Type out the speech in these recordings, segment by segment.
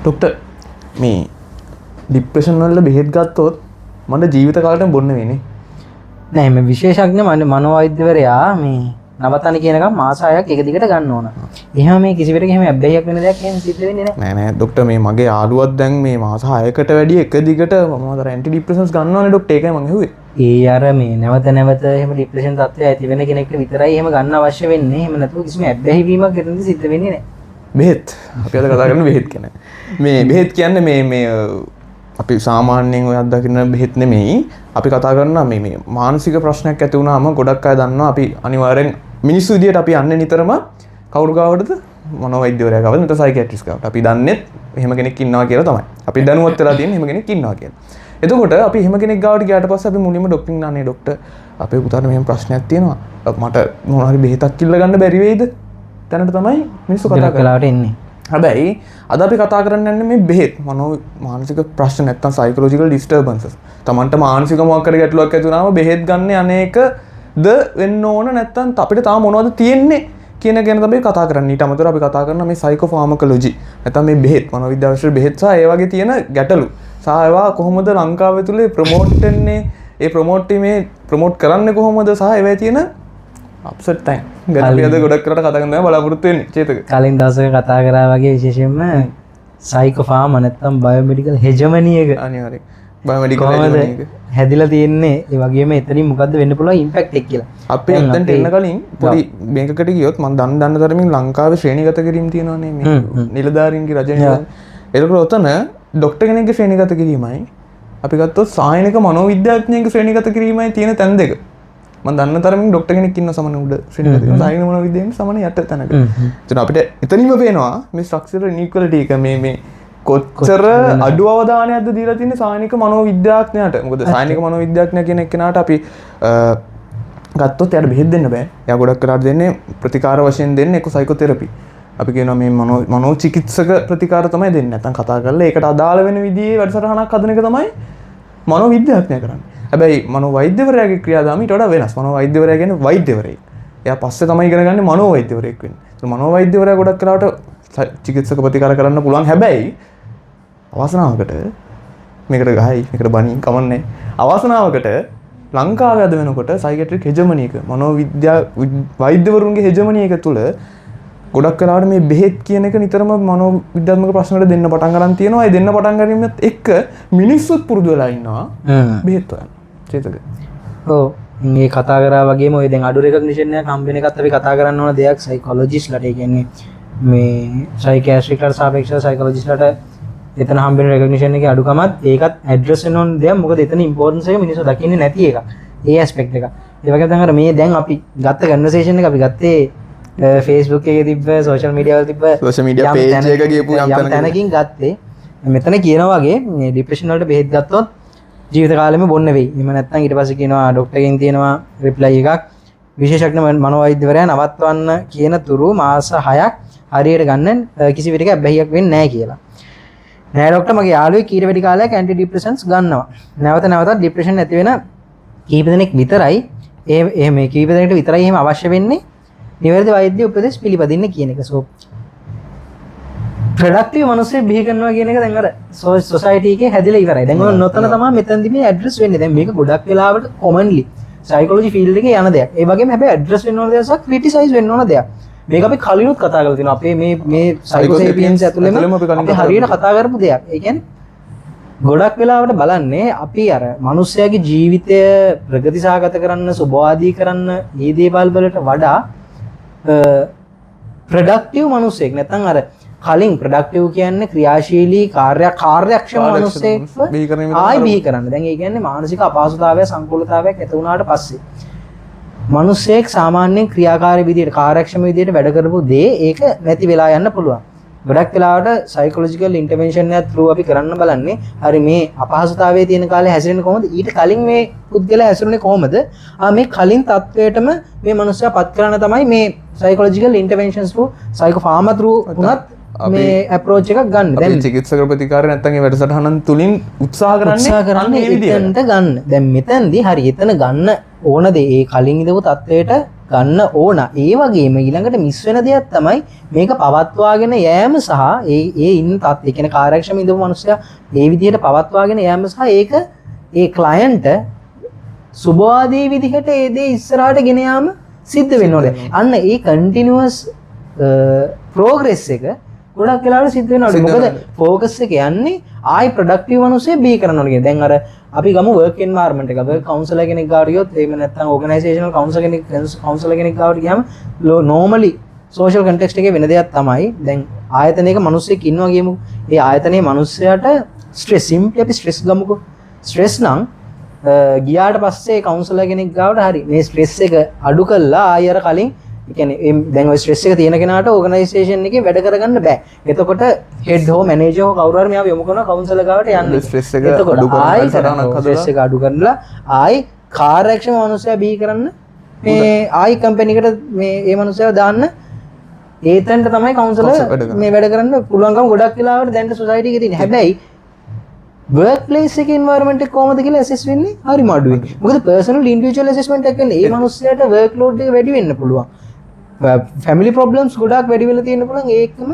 Doctor මේ depression වල බෙහෙත් ගත්තොත් මට ජීවිත කාලෙටම බොන්න වෙන්නේ නෑ මේ විශේෂඥ මනෝවෛද්‍යවරයා මේ නවතන කියනකම් මාස 6ක් එක දිගට ගන්න ඕන. එහෙම මේ කිසි වෙලක එහෙම අබ්බැහියක් වෙන දෙයක් එහෙම සිද්ධ වෙන්නේ නෑ. නෑ ඩොක්ටර් මේ මගේ යාළුවක් දැන් මේ මාස 6කට වැඩි එක දිගට මොනවද ඇන්ටි ડિප්‍රෙසන්ස් ගන්නවනේ ඩොක්ටර් ඒකයි මම ඇහුවේ. ඒ අර මේ නැවත නැවත එහෙම ડિප්‍රෙෂන් තත්ත්වය ඇති වෙන කෙනෙක්ට විතරයි එහෙම ගන්න අවශ්‍ය වෙන්නේ. එහෙම නැතුව කිසිම අබ්බැහි වීමක් එතනදි සිද්ධ වෙන්නේ නෑ. බෙහෙත් අපි අද කතා කරන්නේ බෙහෙත් ගැන. මේ බෙහෙත් කියන්නේ මේ අපි සාමාන්‍යයෙන් ඔය අත්දකින්න බෙහෙත් නෙමෙයි. අපි කතා කරනවා මේ මානසික ප්‍රශ්නයක් ඇති වුණාම ගොඩක් අය දන්නවා අපි අනිවාර්යෙන් මිනිස්සු විදියට අපි යන්නේ නිතරම කවුරු ගාවටද මනෝවෛද්‍යවරයා ගාවට නැත්නම් සයිකියාට්‍රිස්ට් ගාවට. අපි දන්නේ එහෙම කෙනෙක් ඉන්නවා කියලා තමයි. අපි දැනුවත් වෙලා තියෙන එහෙම කෙනෙක් ඉන්නවා කියලා. එතකොට අපි එහෙම කෙනෙක් ගාවට ගියාට පස්සේ අපි මුලින්ම ඩොක්ටර් නානේ ඩොක්ටර් අපේ පුතාට මෙහෙම ප්‍රශ්නයක් තියෙනවා. මට මොනවා හරි බෙහෙතක් කිල්ල ගන්න බැරි වෙයිද? දැනට තමයි මිනිස්සු කතා කරලා එන්නේ. හැබැයි අද අපි කතා කරන්න යන්නේ මේ බෙහෙත් මානසික ප්‍රශ්න නැත්තම් සයිකොලොජිකල් ඩිස්ටර්බන්සස්. Tamanට මානසික මොකක් හරි ගැටලුවක් ඇති වුණාම බෙහෙත් ගන්න අනේකද වෙන්න ඕන නැත්තම් අපිට තාම මොනවද තියෙන්නේ කියන ගැන තමයි කතා කරන්නේ. ඊට අමතරව අපි කතා කරනවා මේ සයිකෝෆාමකොලොජි නැත්තම් මේ බෙහෙත් මනෝවිද්‍යාවශීල බෙහෙත් සහ ඒ වගේ තියෙන ගැටලු. සහ ඒවා කොහොමද ලංකාව ඇතුලේ ප්‍රොමෝට් වෙන්නේ? ඒ ප්‍රොමෝට් කරන්නේ කොහොමද සහ ඒවා තියෙන අප්සෙට් ටයිම් ගැන අපි අද ගොඩක් කරලා කතා කරනවා බලාපොරොත්තු වෙන්නේ චේතක. කලින් දවසක කතා කරා වගේ විශේෂයෙන්ම සයිකෝෆාම නැත්තම් බයෝමෙඩිකල් හෙජමනි එක අනිවාර්යයෙන් බයෝමෙඩිකල් හෙජමනි එක හැදිලා තියෙන්නේ ඒ වගේම එතනින් මොකද්ද වෙන්න පුළුවන් ඉම්පැක්ට් එක කියලා. අපි එතනට එන්න කලින් පොඩි මේකකට ගියොත් මම දන්න තරමින් ලංකාවේ ශ්‍රේණිගත කිරීම තියෙනවානේ මේ නිලධාරීන්ගේ රජය. ඒකවල ඔතන ඩොක්ටර් කෙනෙක්ගේ ශ්‍රේණිගත කිරීමයි අපි ගත්තොත් සායනික මනෝවිද්‍යාඥයෙක්ගේ ශ්‍රේණිගත කිරීමයි තියෙන තැන් දෙක. මම දන්න තරමින් ඩොක්ටර් කෙනෙක් ඉන්න සමන උඩ ශ්‍රේණිගත කරන සායනික මනෝවිද්‍යාවෙන් සමන යට තැනක. එතන අපිට එතනින්ම පේනවා මේ ස්ට්‍රක්චරල් ඉනීක්වලිටි එක මේ කොච්චර අඩු අවධානයක්ද දීලා තියෙන්නේ සායනික මනෝවිද්‍යාඥයාට. මොකද සායනික මනෝවිද්‍යාඥයා කියන එක්කෙනාට අපි ගත්තොත් එයාට බෙහෙත් දෙන්න බෑ. එයා ගොඩක් වෙලාට දෙන්නේ ප්‍රතිකාර වශයෙන් දෙන්නේ එක්ක සයිකෝതെරපි. අපි කියනවා මේ මනෝචිකිත්සක ප්‍රතිකාර තමයි දෙන්නේ. නැත්නම් කතා කරලා ඒකට අදාළ වෙන විදිහේ වැඩසටහනක් හදන එක තමයි මනෝවිද්‍යාඥයා කරන්නේ. හැබැයි මනෝවෛද්‍යවරයාගේ ක්‍රියාදාම ඊට වඩා වෙනස්. මනෝවෛද්‍යවරයා කියන්නේ වෛද්‍යවරයෙක්. එයා පස්සේ තමයි ඉගෙන ගන්නේ මනෝවෛද්‍යවරයෙක් වෙන්නේ. ඒ මනෝවෛද්‍යවරයා ගොඩක් වෙලාවට චිකිත්සක ප්‍රතිකාර කරන්න පුළුවන්. හැබැයි අවසනාවකට මේකට ගහයි මේකට බණින් කමන්නේ. අවසනාවකට ලංකාවේ අද වෙනකොට සයිකියාට්‍රික් හෙජමනි එක මනෝවිද්‍යා වෛද්‍යවරුන්ගේ හෙජමනි එක තුල ගොඩක් වෙලාවට මේ බෙහෙත් කියන එක නිතරම මනෝවිද්‍යාත්මක ප්‍රශ්න වලට දෙන්න පටන් ගන්න තියෙනවා. ඒ දෙන්න පටන් ගැනීමත් එක්ක මිනිස්සුත් පුරුදු වෙලා ඉන්නවා බෙහෙත් හොයන්න. චේතක. ඔව් මේ කතා කරා වගේම ඔය දැන් අඩු රෙකග්නිෂන් එකක් හම්බෙන එකත් අපි කතා කරන්න ඕන දෙයක් සයිකොලොජිස්ට්ලාට. ඒ කියන්නේ මේ සයිකියාට්‍රික්ලාට සාපේක්ෂව සයිකොලොජිස්ට්ලාට එතන හම්බෙන රෙකග්නිෂන් එකේ අඩුකමත් ඒකත් ඇඩ්‍රස් වෙන ඕන දෙයක්. මොකද එතන ඉම්පෝටන්ස් එක මිනිස්සු දකින්නේ නැති එක. ඒ ඇස්පෙක්ට් එක. ඒ වගේ තමයි මේ දැන් අපි ගත්ත කන්වර්සේෂන් එක අපි ගත්තේ Facebook එකේ තිබ්බ සෝෂල් මීඩියා වල තිබ්බ සෝෂල් මීඩියා පේජ් එක ගියපු යම් තැනකින් ගත්තේ. මෙතන කියනවා වගේ මේ ડિප්‍රෙෂන් වලට බෙහෙත් ගත්තොත් ජීවිත කාලෙම බොන්න වෙයි. එහෙම නැත්නම් ඊට පස්සේ කියනවා ඩොක්ටර්ගෙන් තියෙනවා රිප්ලයි එකක් විශේෂඥ මනෝවෛද්‍යවරයා නවත්වන්න කියන තුරු මාස 6ක් හරියට ගන්න කිසි විදිහක අබ්බැහියක් වෙන්නේ නැහැ කියලා. නෑ ඩොක්ටර් මගේ යාළුවෙක් ඊට වැඩි කාලයක් ඇන්ටි ડિප්‍රෙසන්ට්ස් ගන්නවා. නැවතත් ડિප්‍රෙෂන් ඇති වෙන කීප දෙනෙක් විතරයි මේ කීප දෙනෙක්ට විතරයි එහෙම අවශ්‍ය වෙන්නේ නිවැරදි වෛද්‍ය උපදෙස් පිළිපදින්න කියන එක. සෝ ප්‍රොඩක්ටිව් මිනිස්සු බිහි කරනවා කියන එක දැන් අර සොසයිටි එකේ හැදිලා ඉවරයි. දැන් ඔන්න නොතන තමයි මෙතනදි මේ ඇඩ්‍රස් වෙන්නේ. දැන් මේක ගොඩක් වෙලාවට කොමන්ලි සයිකොලොජි ෆීල්ඩ් එකේ යන දෙයක්. ඒ වගේම හැබැයි ඇඩ්‍රස් වෙන්න ඕන දෙයක් සහ ක්‍රිටිසයිස් වෙන්න ඕන දෙයක්. මේක අපි කලිනුත් කතා කරලා තියෙනවා. අපේ මේ සයිකෝසේපියන්ස් ඇතුළේම අපි හරියට කතා කරපු දෙයක්. ඒ කියන්නේ ගොඩක් වෙලාවට බලන්නේ අපි අර මිනිස්යාගේ ජීවිතය ප්‍රගති සහගත කරන්න සුබවාදී කරන්න මේ දේවල් වලට වඩා ප්‍රොඩක්ටිව් මිනිස්සෙක් නැත්නම් අර කලින් ප්‍රොඩක්ටිව් කියන්නේ ක්‍රියාශීලී කාර්යක්ෂම මිනිස්සෙක් ආයි බිහි කරන්න. දැන් ඒ කියන්නේ මානසික අපහසුතාවය සංකූලතාවයක් ඇති වුණාට පස්සේ මිනිස්සෙක් සාමාන්‍යයෙන් ක්‍රියාකාරී විදියට කාර්යක්ෂම විදියට වැඩ කරපු දේ ඒක නැති වෙලා යන්න පුළුවන්. ගොඩක් වෙලාවට සයිකොලොජිකල් ඉන්ටර්වෙන්ෂන් එක through අපි කරන්න බලන්නේ හරි මේ අපහසුතාවයේ තියෙන කාලේ හැසිරෙන්නේ කොහොමද? ඊට කලින් මේ පුද්ගලයා හැසිරුනේ කොහොමද? මේ කලින් තත්වයටම මේ මනුස්සයා පත් කරන තමයි මේ සයිකොලොජිකල් ඉන්ටර්වෙන්ෂන්ස් through සයිකෝෆාර්මා through උනත් මේ අප්‍රෝච් එකක් ගන්න. දැන් චිකිත්සක ප්‍රතිකාර නැත්තම් ඒ වැඩසටහනන් තුලින් උත්සාහ කරන්නේ එතනට ගන්න. දැන් මෙතනදී හරි එතන ගන්න ඕන දේ ඒ කලින් ඉදපු තත්වයට ගන්න ඕන. ඒ වගේම ඊළඟට මිස් වෙන දෙයක් තමයි මේක පවත්වාගෙන යෑම සහ ඒ ඉන්න තත් ඒ කියන්නේ කාර්යක්ෂම ඉඳපු මිනිස්සයා ඒ විදිහට පවත්වාගෙන යෑම සහ ඒක ඒ ක්ලයන්ට් සුබවාදී විදිහට ඒ දේ ඉස්සරහට ගෙන යාම සිද්ධ වෙන්න ඕනේ. අන්න ඒ කන්ටිනියුවස් ප්‍රෝග්‍රස් එක ගොඩක් වෙලාවට සිද්ධ වෙනවා. මොකද ફોකස් එක යන්නේ ආයි ප්‍රොඩක්ටිව් මිනිස්සේ බී කරනවා කියන. දැන් අර අපි ගමු වර්ක් එන්වයරන්මන්ට් එක. වර්ක් කවුන්සලර් කෙනෙක් ගාවට ගියොත් එහෙම නැත්නම් ඕගනයිසේෂනල් කවුන්සලර් කෙනෙක් ගාවට ගියාම නෝමලි සෝෂල් කන්ටෙක්ස්ට් එකේ වෙන දෙයක් තමයි දැන් ආයතනයක මිනිස්සෙක් ඉන්නවා කියමු. ඒ ආයතනයේ මිනිස්සයාට ස්ට්‍රෙස් සිම්ප්ලි අපි ස්ට්‍රෙස් ගමුකෝ. ස්ට්‍රෙස් නම් ගියාට පස්සේ කවුන්සලර් කෙනෙක් ගාවට හරි මේ ස්ට්‍රෙස් එක අඩු කළා ආයෙ අර කලින් කියන්නේ දැන් ඔය ස්ට්‍රෙස් එක තියෙන කෙනාට ඕගනයිසේෂන් එකේ වැඩ කරගන්න බෑ. එතකොට හෙඩ් හෝ මැනේජර් හෝ කවුරු හරි මෙයාව යොමු කරනවා කවුන්සලර් ගාවට යන්න. ස්ට්‍රෙස් එක අඩු කරන්න ස්ට්‍රෙස් එක අඩු කරලා ආයි කාර්යක්ෂම මනුස්සයා බී කරන්න මේ ආයි කම්පැනි එකට මේ ඒ මනුස්සයා දාන්න ඒතෙන්ට තමයි කවුන්සලර් මේ වැඩ කරන්න පුළුවන්කම ගොඩක් වෙලාවට දැන් සොසයිටි එකේ තියෙන. හැබැයි work place එක environment එක කොහොමද කියලා assess වෙන්නේ හරිම අඩුයි. මොකද personal individual assessment එක කරන්නේ ඒ මනුස්සයාට work load එක වැඩි වෙන්න පුළුවන්. family problems ගොඩක් වැඩි වෙලා තියෙන්න පුළුවන්. ඒකම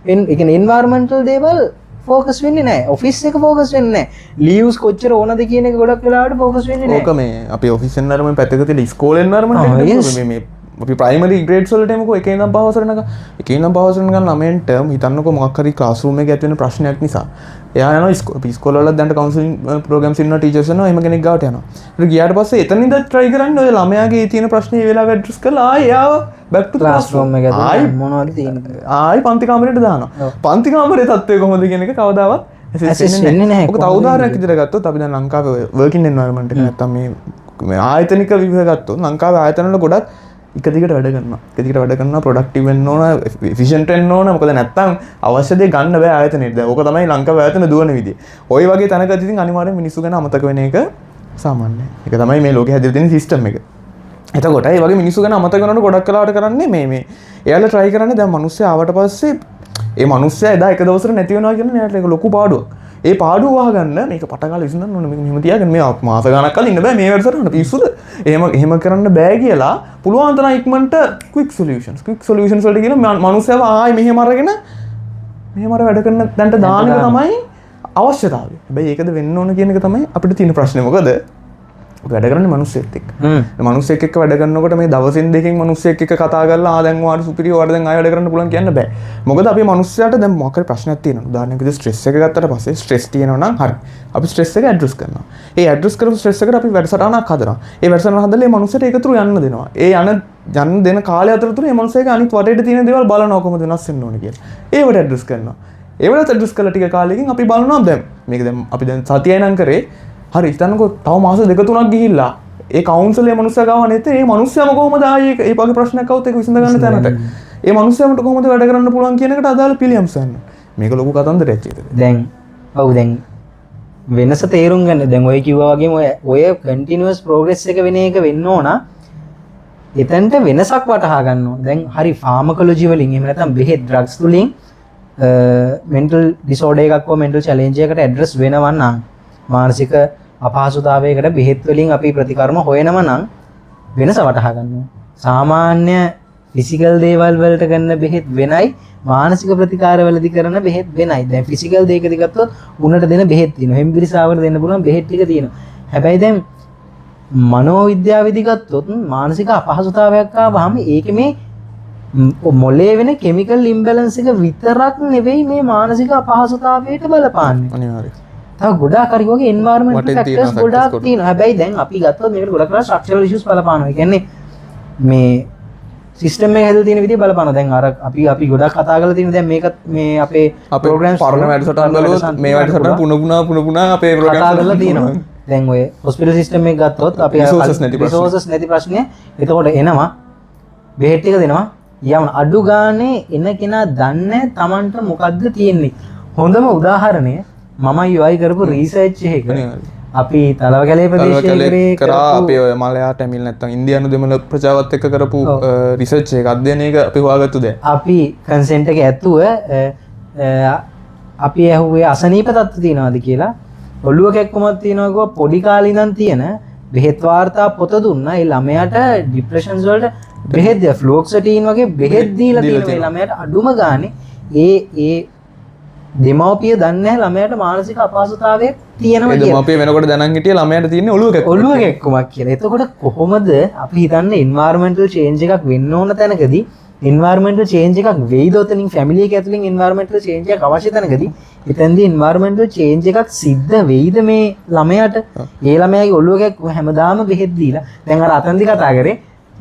ඒ කියන්නේ environmental දේවල් focus වෙන්නේ නැහැ. office එක focus වෙන්නේ නැහැ. leaves කොච්චර ඕනද කියන එක ගොඩක් වෙලාවට focus වෙන්නේ නැහැ. ඕක මේ අපේ office environment පැත්තක තියෙන school environment එක මේ අපි ප්‍රයිමරි ග්‍රේඩ්ස් වලට එමුකෝ එකේ ඉඳන් පහ වසරේ නග එකේ ඉඳන් පහ වසරේ නග ළමෙන්ට හිතන්නකෝ මොකක් හරි ක්ලාස් රූම් එකේ ඇති වෙන ප්‍රශ්නයක් නිසා එයා යනවා ඉස්කෝල වල දැන් කවුන්සලින් ප්‍රෝග්‍රෑම්ස් ඉන්නවා ටීචර්ස් ඉන්නවා එහෙම කෙනෙක් ගාවට යනවා ඊට ගියාට පස්සේ එතන ඉඳන් try කරන්නේ ඔය ළමයාගේ තියෙන ප්‍රශ්නේ ඒ වෙලාවට ඇඩ්‍රස් කරලා ආයෙ එයාව back to class room එකට මොනවද තියෙන්නේ ආයෙ පන්ති කාමරේට දානවා පන්ති කාමරේ තත්ත්වය කොහොමද කියන එක කවදාවත් assess වෙන්නේ නැහැ. ඔක තව උදාහරණයක් විදිහට ගත්තොත් අපි දැන් ලංකාවේ working environment එක නැත්තම් මේ ආයතනික විභාග ගත්තොත් ලංකාවේ ආයතන වල ගොඩක් එක දිගට වැඩ කරනවා. එක දිගට වැඩ කරනවා ප්‍රොඩක්ටිව් වෙන්න ඕන, එෆිෂියන්ට් වෙන්න ඕන. මොකද නැත්තම් අවශ්‍ය දේ ගන්න බෑ ආයතනෙට. දැන් ඕක තමයි ලංකාවේ ආයතන දුවන විදිය. ওই වගේ තැනකදී ඉතින් අනිවාර්යෙන් මිනිස්සු ගැන අමතක වෙන එක සාමාන්‍යයි. ඒක තමයි මේ ලෝකේ හැදිලා තියෙන සිස්ටම් එක. එතකොට ඒ වගේ මිනිස්සු ගැන අමතක කරනකොට ගොඩක් කලාවට කරන්නේ මේ එයාලා try කරන්නේ දැන් මිනිස්සු ආවට පස්සේ ඒ මිනිස්සයා එදා එක දවසකට නැති වෙනවා කියන්නේ එයාට ඒක ලොකු පාඩුවක්. ඒ පාඩුව වහගන්න මේක පටකාලා විසඳන්න ඕනේ මේක මෙහෙම තියාගෙන මේ මාස ගාණක් කලින් ඉන්න බෑ මේ වැඩසටහන පිස්සුද එහෙම කරන්න බෑ කියලා පුළුවන් තරම් ඉක්මනට quick solutions වලට කියන මනුස්සයව ආයි මෙහෙම අරගෙන මෙහෙම අර වැඩ කරන තැනට දාන එක තමයි අවශ්‍යතාවය. හැබැයි ඒකද වෙන්න ඕන කියන එක තමයි අපිට තියෙන ප්‍රශ්නේ. මොකද වැඩ කරන්නේ මිනිස්සෙක් එක්ක. මිනිස්සෙක් එක්ක වැඩ කරනකොට මේ දවසින් දෙකකින් මිනිස්සෙක් එක්ක කතා කරලා දැන් ඔයාට සුපිරිය ඔයාට දැන් ආයෙ වැඩ කරන්න පුළුවන් කියන්න බෑ. මොකද අපි මිනිස්සයාට දැන් මොකක් හරි ප්‍රශ්නයක් තියෙනවා. උදාහරණයක් විදිහට ස්ට්‍රෙස් එක ගත්තට පස්සේ ස්ට්‍රෙස් තියෙනවා නම් හරි. අපි ස්ට්‍රෙස් එක ඇඩ්‍රස් කරනවා. ඒ ඇඩ්‍රස් කරපු ස්ට්‍රෙස් එකට අපි වැඩසටහනක් හදනවා. ඒ වැඩසටහන හදලා මේ මිනිස්සට ඒකතුරු යන්න දෙනවා. ඒ යන්න දෙන කාලය අතරතුර මේ මිනිස්සයාගේ අනිත් වටේට තියෙන දේවල් බලනවා කොහොමද වෙනස් වෙන්න ඕනේ කියලා. ඒවට ඇඩ්‍රස් කරනවා. ඒවට ඇඩ්‍රස් කරලා ටික කාලෙකින් අපි බලනවා දැන් මේක දැන් අපි දැන් සතියයි නම් කරේ හරි හිතන්නකෝ තව මාස දෙක තුනක් ගිහිල්ලා ඒ කවුන්සලේ මනුස්සයා ගාව නැත්තේ ඒ මනුස්සයාම කොහොමද ආයේ ඒ වගේ ප්‍රශ්නයක් આવුත් ඒක විසඳ ගන්න තැනට ඒ මනුස්සයාමට කොහොමද වැඩ කරන්න පුළුවන් කියන එකට අදාළ පිළියම් සන්න මේක ලොකු කතන්දරයක් චේතද දැන් ඔව් දැන් වෙනස තේරුම් ගන්න දැන් ඔය කිව්වා වගේම ඔය කන්ටිනියුවස් ප්‍රෝග්‍රස් එක වෙන එක වෙන්න ඕන එතනට වෙනසක් වටහා ගන්න ඕන දැන් හරි ෆාමකොලොජි වලින් එහෙම නැත්නම් බෙහෙත් ඩ්‍රග්ස් වලින් මෙන්ටල් ඩිසෝඩර් එකක් හෝ මෙන්ටල් චැලෙන්ජ් එකකට ඇඩ්‍රස් වෙනවා නම් මානසික අපහසුතාවයකට බෙහෙත් වලින් අපි ප්‍රතිකර්ම හොයනම නම් වෙනස වටහා ගන්නවා. සාමාන්‍ය ෆිසිකල් දේවල් වලට ගන්න බෙහෙත් වෙනයි මානසික ප්‍රතිකාර වලදී කරන බෙහෙත් වෙනයි. දැන් ෆිසිකල් දෙයකදී ගත්තොත් උණට දෙන බෙහෙත් තියෙනවා. හෙම්බිරිසාවට දෙන්න පුළුවන් බෙහෙත් ටික තියෙනවා. හැබැයි දැන් මනෝවිද්‍යාවේදී ගත්තොත් මානසික අපහසුතාවයක් ආවම ඒක මේ මොලේ වෙන කෙමිකල් ඉම්බැලන්ස් එක විතරක් නෙවෙයි මේ මානසික අපහසුතාවයට බලපාන්නේ. අනිවාර්යයෙන්. තව ගොඩාක් හරි වගේ එන්වයරන්මන්ටල් ෆැක්ටර්ස් ගොඩාක් තියෙනවා. හැබැයි දැන් අපි ගත්තොත් මේකට ගොඩක් කරලා ස්ට්‍රක්චරල් ඉෂුස් බලපානවා. ඒ කියන්නේ මේ සිස්ටම් එක හැදලා තියෙන විදිය බලපානවා. දැන් අර අපි ගොඩක් කතා කරලා තියෙන දැන් මේක මේ අපේ ප්‍රෝග්‍රෑම්ස් පරණ වැඩසටහන් වල මේ වැඩසටහන පුන පුනා අපේ ප්‍රෝග්‍රෑම් කතා කරලා තියෙනවා. දැන් ඔය හොස්පිටල් සිස්ටම් එක ගත්තොත් අපි රිසෝසස් නැති ප්‍රශ්නේ. එතකොට එනවා බෙහෙත් ටික දෙනවා. යම් අඩු ගානේ එන කෙනා දන්නේ Tamanට මොකද්ද තියෙන්නේ. හොඳම උදාහරණය මම යයි කරපු රීසර්ච් එක අපි තලව කැලේ ප්‍රදේශයේ කරා අපේ ඔය මලයා ටැමිල් නැත්තම් ඉන්දියානු දෙමළ ප්‍රජාවත් එක්ක කරපු රිසර්ච් එක අධ්‍යයනයක අපි හොයාගත්තු දෙයක්. අපි කන්සෙන්ට් එක ඇතුව අපි ඇහුවේ අසනීප තත්ත්ව තියනවාද කියලා. ඔළුව කැක්කුමක් තියනවා කිව්වා පොඩි කාලේ ඉඳන් තියෙන බෙහෙත් වාර්තා පොත දුන්නා ඒ ළමයාට ડિප්‍රෙෂන්ස් වලට බෙහෙත් ෆ්ලෝක්සටීන් වගේ බෙහෙත් දීලා තියෙනවා ඒ ළමයාට අඩුම ගානේ ඒ දෙමව්පිය දන්නේ නැහැ ළමයාට මානසික අපහසුතාවයක් තියෙනවා කියලා. දෙමව්පිය වෙනකොට දැනන් හිටිය ළමයාට තියෙන්නේ ඔළුව කැක්කුමක් කියලා. එතකොට කොහොමද අපි හිතන්නේ environmental change එකක් වෙන්න ඕන තැනකදී environmental change එකක් වෙයිද ඔතනින් family එක ඇතුලින් environmental change එකක් අවශ්‍ය තැනකදී එතෙන්දී environmental change එකක් සිද්ධ වෙයිද මේ ළමයාට? ඒ ළමයාගේ ඔළුව කැක්කුම හැමදාම බෙහෙත් දීලා දැන් අර අතන්දි කතා කරේ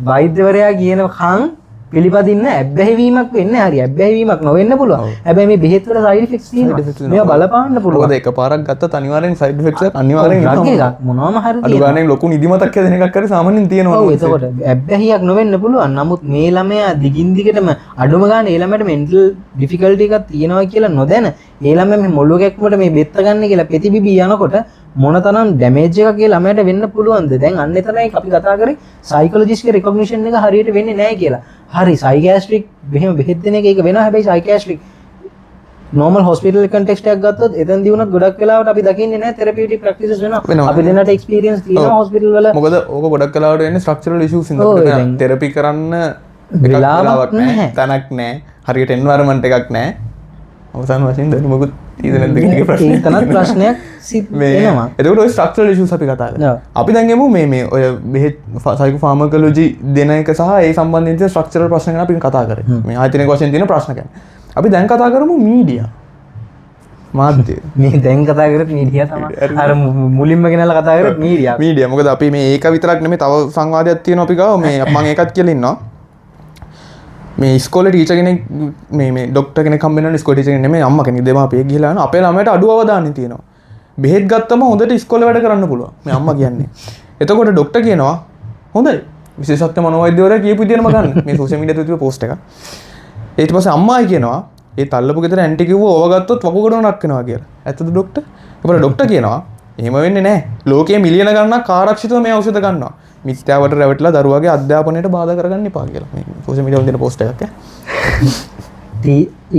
වෛද්‍යවරයා කියන කන් පිළිපදින්න ඇබ්බැහිවීමක් වෙන්නේ හරි ඇබ්බැහිවීමක් නොවෙන්න පුළුවන්. හැබැයි මේ බෙහෙත් වල සයිඩ් ඉෆෙක්ට්ස් තියෙනවා. මේවා බලපාන්න පුළුවන්. මොකද එකපාරක් ගත්තත් අනිවාර්යෙන් සයිඩ් ඉෆෙක්ට්ස් එකක් අනිවාර්යෙන් එනවා. මොනවාම හරි අඩු ගානේ ලොකු නිදිමතක් හැදෙන එකක් හරි සාමාන්‍යයෙන් තියෙනවා. ඔව් එතකොට ඇබ්බැහියක් නොවෙන්න පුළුවන්. නමුත් මේ ළමයා දිගින් දිගටම අඩුම ගානේ ඒ ළමයාට මෙන්ටල් ඩිෆිකල්ටි එකක් තියෙනවා කියලා නොදැන ඒ ළමයා මේ මොළො කැක්කුමට මේ බෙත්ත ගන්න කියලා පෙතිබිබී යනකොට මොනතරම් ඩැමේජ් එකක් ඒ ළමයාට වෙන්න පුළුවන්ද? දැන් අන්න එතනයි අපි කතා කරේ සයිකොලොජිස්ට්ගේ රෙකොග්නිෂන් එක හරියට වෙන්නේ නැහැ කියලා. හරි සයිකියාට්‍රික් මෙහෙම බෙහෙත් දෙන එක වෙනවා. හැබැයි සයිකියාට්‍රික් normal hospital context එකක් ගත්තොත් එතනදී වුණත් ගොඩක් වෙලාවට අපි දකින්නේ නැහැ therapeutic practices වෙනවා. අපි දෙන්නට experience තියෙනවා hospital වල. මොකද ඕක ගොඩක් වෙලාවට වෙන්නේ structural issues ඉඳලා therapy කරන්න වෙලාවක් නැහැ. තැනක් නැහැ. හරියට environment එකක් නැහැ. අවසාන වශයෙන් දැනුමකුත් තියෙද නැද්ද කියන එක ප්‍රශ්නයක්. ඒකනත් ප්‍රශ්නයක් සිද්ධ වෙනවා. එතකොට ඔය ස්ට්‍රක්චරල් ඉෂුස් අපි කතා කරා. අපි දැන් යමු මේ ඔය බෙහෙත් සයිකෝ ෆාමකොලොජි දෙන එක සහ ඒ සම්බන්ධයෙන් තියෙන ස්ට්‍රක්චරල් ප්‍රශ්න ගැන අපි කතා කරේ. මේ ආයතනික වශයෙන් තියෙන ප්‍රශ්න ගැන. අපි දැන් කතා කරමු මීඩියා. මාධ්‍ය. මේ දැන් කතා කරේ මීඩියා තමයි. අර මුලින්ම ගෙනල්ලා කතා කරේ මීඩියා. මීඩියා. මොකද අපි මේ ඒක විතරක් නෙමෙයි තව සංවාදයක් තියෙනවා අපි ගාව. මේ මම ඒකත් කියලා ඉන්නවා. මේ ස්කෝල ටීචර් කෙනෙක් මේ ඩොක්ටර් කෙනෙක් හම්බ වෙනවා ස්කෝල ටීචර් කෙනෙක් නෙමෙයි අම්මා කෙනෙක් දෙමාපියෙක් ගිහලා යනවා අපේ ළමයට අඩු අවධානය තියෙනවා බෙහෙත් ගත්තම හොඳට ඉස්කෝලේ වැඩ කරන්න පුළුවන් මේ අම්මා කියන්නේ එතකොට ඩොක්ටර් කියනවා හොඳයි විශේෂඥ මනෝවෛද්‍යවරයා කියපු විදිහටම ගන්න මේ සෝෂල් මීඩියා තුල පෝස්ට් එකක් ඊට පස්සේ අම්මායි කියනවා ඒ තල්ලපු ගෙදර ඇන්ටි කිව්ව ඕව ගත්තොත් වකුගඩම රක් වෙනවා කියලා ඇත්තද ඩොක්ටර් ඊපස්සේ ඩොක්ටර් කියනවා එහෙම වෙන්නේ නැහැ ලෝකයේ මිලියන ගණනක් ආරක්ෂිතව මේ ඖෂධ ගන්නවා මිත්‍යාවට රැවටිලා දරුවාගේ අධ්‍යාපනයට බාධා කරගන්න එපා කියලා මේ සෝෂල් මීඩියා වල දෙන පෝස්ට් එකක්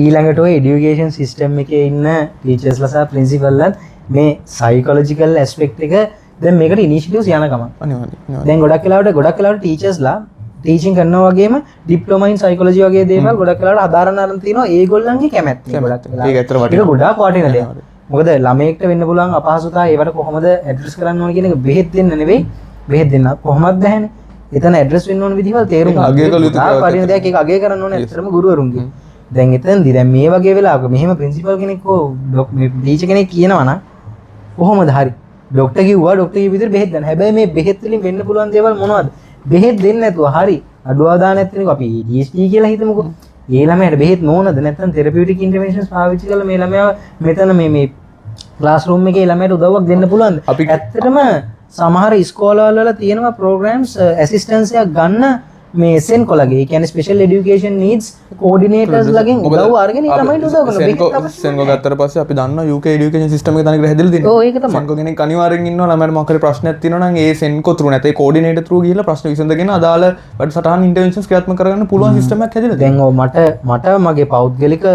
ඊළඟට ඔය එඩියුකේෂන් සිස්ටම් එකේ ඉන්න ටීචර්ස්ලා සහ ප්‍රින්සිපල්ලා මේ සයිකොලොජිකල් ඇස්පෙක්ට් එක දැන් මේකට ඉනිෂිටිව්ස් යන ගමන් අනිවාර්යයෙන් දැන් ගොඩක් වෙලාවට ටීචර්ස්ලා ටීචින් කරනවා වගේම ඩිප්ලෝමා ඉන් සයිකොලොජි වගේ දේවල් ගොඩක් වෙලාවට හදාරන්න අරන් තිනවා ඒගොල්ලන්ගේ කැමැත්ත ගොඩක් වෙලාවට ඒක ඇත්තට වටිනවා ඒක ගොඩාක් වටින දෙයක් මොකද ළමයෙක්ට වෙන්න පුළුවන් අපහසුතාව ඒවට කොහොමද ඇඩ්‍රස් කරන්න ඕන කියන එක බෙහෙත් දෙන්න නෙවෙයි බෙහෙත් දෙන්න කොහොමද බැහැනේ එතන ඇඩ්‍රස් වෙන්න ඕන විදිහවල් තේරුම් ගන්න අගය කළ යුතු වටින දෙයක් ඒක අගය කරන්න ඕනේ ඇත්තටම ගුරුවරුන්ගේ දැන් එතනදී දැන් මේ වගේ වෙලාවක මෙහෙම ප්‍රින්සිපල් කෙනෙක් හෝ ටීචර් කෙනෙක් කියනවා නම් කොහොමද හරි ඩොක්ටර් කිව්වා ඩොක්ටර් කිව්ව විදිහට බෙහෙත් ගන්න හැබැයි මේ බෙහෙත් වලින් වෙන්න පුළුවන් දේවල් මොනවද බෙහෙත් දෙන්නේ නැතුව හරි අඩු අවධානයක් තියෙනකෝ අපි ADHD කියලා හිතමුකෝ ඒ ළමයාට බෙහෙත් නොනද නැත්නම් තෙරපියුටික් ඉන්ටර්වෙන්ෂන්ස් පාවිච්චි කරලා මේ ළමයා මෙතන මේ ක්ලාස් රූම් එකේ ළමයට උදව්වක් දෙන්න පුළුවන්ද ඇත්තටම සමහර ඉස්කෝලවල වල තියෙනවා ප්‍රෝග්‍රෑම්ස් ඇසිස්ටන්ස් එකක් ගන්න මේ සෙන්කොලගේ ඒ කියන්නේ ස්පෙෂල් এডুকেෂන් නීඩ්ස් කෝඩිනේටර්ස් ලගෙන් උදව් අරගෙන ළමයිට උදව් කරනවා සෙන්කෝ ගත්තට පස්සේ අපි දන්නවා UK এডুকেෂන් සිස්ටම් එක තනිකර හැදලා තියෙනවා ඔව් ඒක තමයි සෙන්කෝ කෙනෙක් අනිවාර්යෙන් ඉන්නවා ළමයට මොකක් හරි ප්‍රශ්නයක් තියෙනවා නම් ඒ සෙන්කෝ through නැත්නම් ඒ කෝඩිනේටර් through ගිහිල්ලා ප්‍රශ්න විසඳගෙන අදාළ වැඩසටහන් ඉන්ටර්වෙන්ෂන්ස් ක්‍රියාත්මක කරගන්න පුළුවන් සිස්ටම් එකක් හැදලා දැන් ඔව් මට මගේ පෞද්ගලික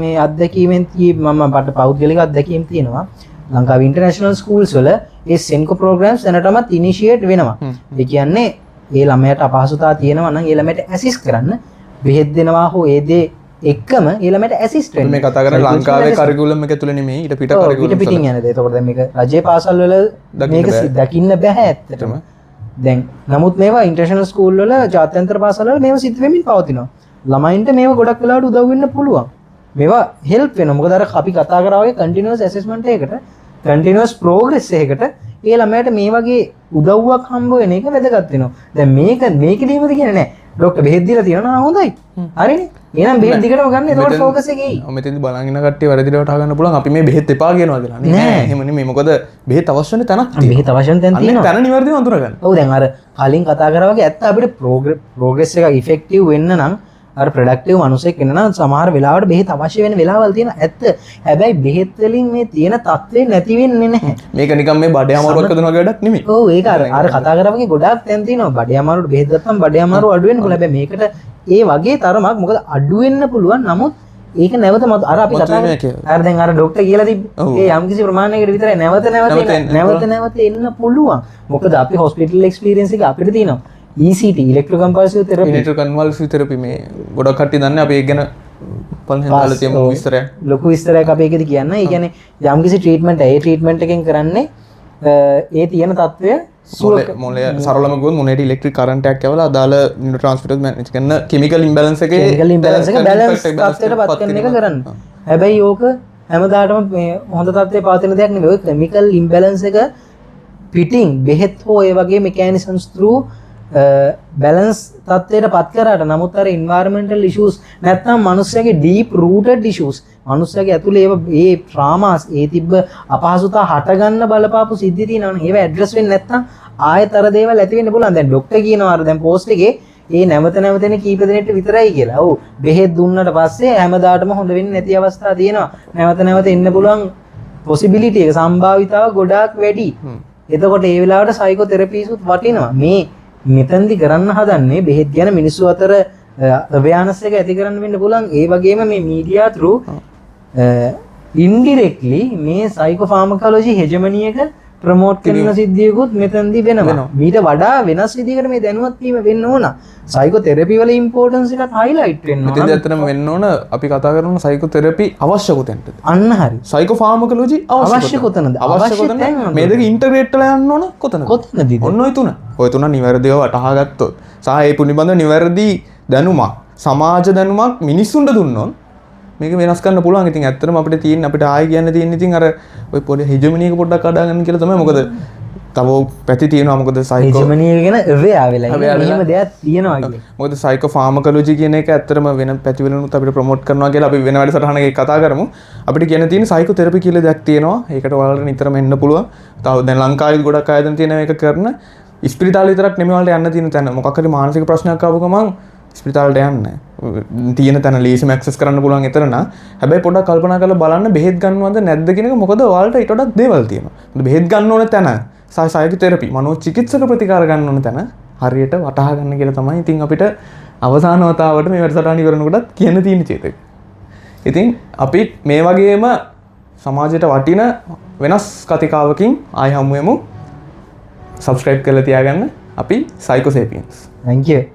මේ අත්දැකීමෙන් මම පෞද්ගලික අත්දැකීම් තියෙනවා ලංකාවේ ඉන්ටර්නැෂනල් ස්කූල්ස් වල ඒ සෙන්කෝ ප්‍රෝග්‍රෑම්ස් දැනටමත් ඉනිෂියේට් වෙනවා ඒ කියන්නේ ඒ ළමයට අපහසුතාව තියෙනවා නම් ඒ ළමයට ඇසිස්ට් කරන්න බෙහෙත් දෙනවා හෝ ඒ දේ එක්කම ඒ ළමයට ඇසිස්ට් වෙන්න මේ කතා කරන්නේ ලංකාවේ කරිකුලම් එක තුල නෙමෙයි ඊට පිට කරිකුලම් ඊට පිටින් යන දේ. ඒතකොට දැන් මේක රජයේ පාසල් වල මේක දකින්න බෑ ඇත්තටම. දැන් නමුත් මේවා ඉන්ටර්නැෂනල් ස්කූල් වල ජාත්‍යන්තර පාසල් වල මේවා සිද්ධ වෙමින් පවතිනවා. ළමයින්ට මේවා ගොඩක් වෙලාවට උදව් වෙන්න පුළුවන්. මේවා හෙල්ප් වෙනවා. මොකද අර අපි කතා කරා වගේ කන්ටිනියස් ඇසෙස්මන්ට් එකකට කන්ටිනියස් ප්‍රෝග්‍රස් එකකට ඒ ළමයට මේ වගේ උදව්වක් හම්බ වෙන එක වැදගත් වෙනවා. දැන් මේකදීමද කියන්නේ නැහැ. ડોක්ටර් බෙහෙත් දීලා තියෙනවා හොඳයි. හරිනේ. එහෙනම් බෙහෙත් දිගටම ගන්න. ඒකට ફોකස් එක එයි. මෙතෙන්දි බලන් ඉන්න කට්ටිය වැරදිට වටහා ගන්න පුළුවන්. අපි මේ බෙහෙත් එපා කියනවා කියලා. නෑ. එහෙම නෙමෙයි. මොකද බෙහෙත් අවශ්‍ය වෙන තැනක් තියෙනවා. බෙහෙත් අවශ්‍ය වෙන තැන තියෙනවා. තැන නිවැරදිව අඳුර ගන්න. ඔව් දැන් අර කලින් කතා කරා වගේ ඇත්ත අපිට ප්‍රෝග්‍රස් එකක් ඉෆෙක්ටිව් වෙන්න නම් අර ප්‍රොඩක්ටිව් මනුස්සයෙක් වෙන්න නම් සමහර වෙලාවට බෙහෙත් අවශ්‍ය වෙන වෙලාවල් තියෙන ඇත්ත. හැබැයි බෙහෙත් වලින් මේ තියෙන තත්ත්වේ නැති වෙන්නේ නැහැ. මේක නිකන් මේ බඩේ අමාරුවක් හදන වගේ වැඩක් නෙමෙයි. ඔව් ඒක අර කතා කරා වගේ ගොඩාක් තැන් තියෙනවා. බඩේ අමාරුවට බෙහෙත් ගත්තම බඩේ අමාරුව අඩු වෙන්න පුළුවන්. හැබැයි මේකට ඒ වගේ තරමක් මොකද අඩු වෙන්න පුළුවන්. නමුත් ඒක නැවත මත අර අපි කතා අර දැන් අර ඩොක්ටර් කියලා තිබ්බේ ඒ යම්කිසි ප්‍රමාණයකට විතරයි නැවත එන්න පුළුවන්. මොකද අපි හොස්පිටල් එක්ස්පීරියන්ස් එක අපිට තියෙනවා. ECT ඉලෙක්ට්‍රෝකම්පල්සිව් තෙරපි ඉලෙක්ට්‍රෝකන්වල්සිව් තෙරපි මේ ගොඩක් කට්ටිය දන්නේ අපි ඒක ගැන පළවෙනි දාලා තියමු විස්තරයක්. ලොකු විස්තරයක් අපි ඒකද කියන්න. ඒ කියන්නේ යම්කිසි ට්‍රීට්මන්ට් ඒ ට්‍රීට්මන්ට් එකෙන් කරන්නේ ඒ තියෙන තත්ත්වය මොලේ සරලම ගොත් මොලේට ඉලෙක්ට්‍රික් කරන්ට් එකක් යවලා අදාළ නියුරෝට්‍රාන්ස්මිටර්ස් මැනේජ් කරන කිමිකල් ඉම්බැලන්ස් එකේ බැලන්ස් තත්ත්වයට පත් කරන එක කරන්න. හැබැයි ඕක හැමදාටම මේ හොඳ තත්ත්වයේ පවතින දෙයක් නෙවෙයි. කිමිකල් ඉම්බැලන්ස් එක පිටින් බෙහෙත් හෝ ඒ වගේ මෙකැනිසම්ස් through බැලන්ස් තත්ත්වයට පත් කරාට නමුත් අර environmental issues නැත්නම් මනුස්සයාගේ deep rooted issues මනුස්සයාගේ ඇතුලේ ඒ traumas ඒ තිබ්බ අපහසුතා හටගන්න බලපාපු සිද්ධි තියෙනවනේ ඒව ඇඩ්‍රස් වෙන්නේ නැත්නම් ආයෙත් අර දේවල් ඇති වෙන්න පුළුවන්. දැන් ડોක්ටර් කියනවා අර දැන් පෝස්ට් එකේ ඒ නැවත නැවතනේ කීප දෙනෙක්ට විතරයි කියලා. ඔව් බෙහෙත් දුන්නට පස්සේ හැමදාටම හොඳ වෙන්නේ නැති අවස්ථා තියෙනවා. නැවත නැවත එන්න පුළුවන් possibility එක සම්භාවිතාව ගොඩාක් වැඩි. එතකොට ඒ වෙලාවට සයිකෝതെරපිස්ුත් වටිනවා. මේ මෙතෙන්දි කරන්න හදන්නේ බෙහෙත් ගැන මිනිස්සු අතර අවයානස් එක ඇති කරන්න වෙන්න පුළුවන්. ඒ වගේම මේ මීඩියා through indirectly මේ සයිකෝෆාමකොලොජි හෙජමනි එක ප්‍රමෝට් කරන සිද්ධියකුත් මෙතෙන්දි වෙනවා. ඊට වඩා වෙනස් විදිහකට මේ දැනුවත් වීම වෙන්න ඕන. සයිකෝതെරපි වල ඉම්පෝටන්ස් එකත් හයිලයිට් වෙන්න ඕන. මෙතෙන්දි ඇත්තටම වෙන්න ඕන අපි කතා කරන සයිකෝതെරපි අවශ්‍ය කොතැනද? අන්න හරි. සයිකෝෆාමකොලොජි අවශ්‍ය කොතැනද? අවශ්‍ය කොතැනද? මේ දෙක ඉන්ටග්‍රේට් වෙලා යන්න ඕන කොතැනද? කොතැනද? ඔන්න ඔය තුන. ඔය තුන නිවැරදිව වටහා ගත්තොත් සහ ඒ පිළිබඳ නිවැරදි දැනුමක් සමාජ දැනුමක් මිනිස්සුන්ට දුන්නොත් මේක වෙනස් කරන්න පුළුවන්. ඉතින් ඇත්තටම අපිට තියෙන අපිට ආයෙ කියන්න තියෙන ඉතින් අර ඔය පොඩි හෙජමනි එක පොඩ්ඩක් අඩා ගන්න කියලා තමයි. මොකද තව පැති තියෙනවා. මොකද සයිකෝ හෙජමනි එක ගැන අවෙයා වෙලා එහෙම දෙයක් තියෙනවා කියන්නේ. මොකද සයිකෝ ෆාමකොලොජි කියන එක ඇත්තටම වෙන පැතිවලුත් අපිට ප්‍රොමෝට් කරනවා කියලා අපි වෙන වැඩසටහනක කතා කරමු. අපිට කියන්න තියෙන සයිකෝതെරපි කියලා දෙයක් තියෙනවා. ඒකට ඔයාලට නිතරම එන්න පුළුවන්. තව දැන් ලංකාවේ ගොඩක් අය දැන් තියෙන මේක කරන ඉස්පිරිතාල විතරක් නෙමෙයි වලට යන්න තියෙන තැන. මොකක් හරි මානසික ප්‍රශ්නයක් ආව ගමන් ඉස්පිරිතාලට යන්න. තියෙන තැන ලීසිම ඇක්සස් කරන්න පුළුවන් එතන නා. හැබැයි පොඩ්ඩක් කල්පනා කරලා බලන්න බෙහෙත් ගන්නවද නැද්ද කියන එක. මොකද ඔයාලට ඊට වඩා දේවල් තියෙනවා. බෙහෙත් ගන්න ඕන තැන සයිකෝതെරපි මනෝචිකිත්සක ප්‍රතිකාර ගන්න ඕන තැන හරියට වටහා ගන්න කියලා තමයි ඉතින් අපිට අවසාන වතාවට මේ වැඩසටහන ඉවරනකොටත් කියන්න තියෙන චේතක. ඉතින් අපි මේ වගේම සමාජයට වටින වෙනස් කතිකාවකින් ආයෙ හමු වෙමු. subscribe කරලා තියාගන්න. අපි සයිකෝසේපියන්ස්. thank you.